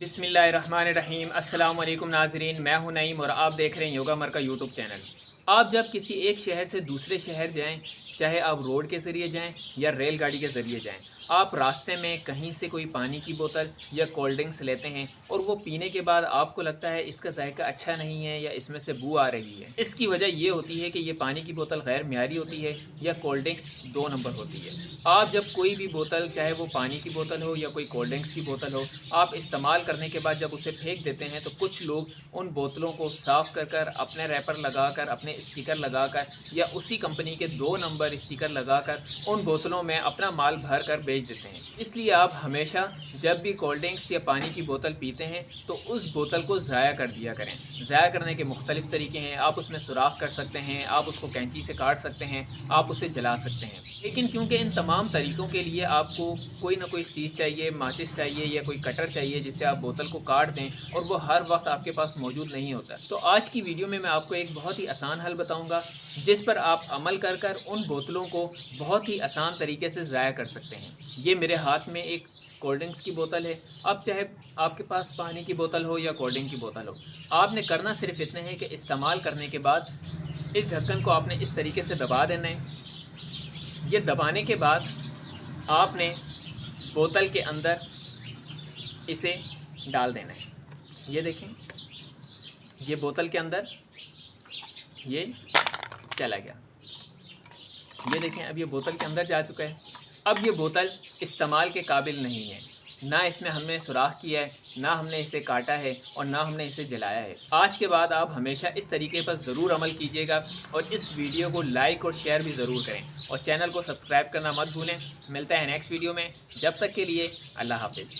बिस्मिल्लाहिर्रहमानिर्रहीम। अस्सलाम वालेकुम नाज़रीन, मैं हूं नईम और आप देख रहे हैं योगा मर का यूट्यूब चैनल। आप जब किसी एक शहर से दूसरे शहर जाएं, चाहे आप रोड के ज़रिए जाएं या रेलगाड़ी के ज़रिए जाएं, आप रास्ते में कहीं से कोई पानी की बोतल या कोल्ड ड्रिंक्स लेते हैं और वो पीने के बाद आपको लगता है इसका जायका अच्छा नहीं है या इसमें से बू आ रही है। इसकी वजह ये होती है कि ये पानी की बोतल गैर मियारी होती है या कोल्ड ड्रिंक्स 2 नंबर होती है। आप जब कोई भी बोतल, चाहे वो पानी की बोतल हो या कोई कोल्ड ड्रिंक्स की बोतल हो, आप इस्तेमाल करने के बाद जब उसे फेंक देते हैं तो कुछ लोग उन बोतलों को साफ़ कर कर, अपने रैपर लगाकर, अपने स्टिकर लगाकर या उसी कंपनी के 2 नंबर स्टिकर लगाकर उन बोतलों में अपना माल भर कर बेच देते हैं। इसलिए आप हमेशा जब भी कोल्ड ड्रिंक्स या पानी की बोतल पीते हैं तो उस बोतल को ज़ाया कर दिया करें। ज़ाया करने के मुख्तलिफ़ तरीके हैं। आप उसमें सुराख कर सकते हैं, आप उसको कैंची से काट सकते हैं, आप उसे जला सकते हैं। लेकिन क्योंकि इन तमाम तरीक़ों के लिए आपको कोई ना कोई चीज़ चाहिए, माचिस चाहिए या कोई कटर चाहिए जिससे आप बोतल को काट दें, और वो हर वक्त आपके पास मौजूद नहीं होता। तो आज की वीडियो में मैं आपको एक बहुत ही आसान हल बताऊंगा जिस पर आप अमल कर कर उन बोतलों को बहुत ही आसान तरीके से ज़ाया कर सकते हैं। ये मेरे हाथ में एक कोल्ड ड्रिंक्स की बोतल है। अब चाहे आपके पास पानी की बोतल हो या कोल्ड ड्रिंक की बोतल हो, आपने करना सिर्फ इतना है कि इस्तेमाल करने के बाद इस ढक्कन को आपने इस तरीके से दबा देना है। ये दबाने के बाद आपने बोतल के अंदर इसे डाल देना है। ये देखें, ये बोतल के अंदर ये चला गया। ये देखें, अब ये बोतल के अंदर जा चुका है। अब ये बोतल इस्तेमाल के काबिल नहीं है। ना इसमें हमने सुराख किया है, ना हमने इसे काटा है और ना हमने इसे जलाया है। आज के बाद आप हमेशा इस तरीके पर ज़रूर अमल कीजिएगा और इस वीडियो को लाइक और शेयर भी ज़रूर करें और चैनल को सब्सक्राइब करना मत भूलें। मिलता है नेक्स्ट वीडियो में। जब तक के लिए अल्लाह हाफ़िज़।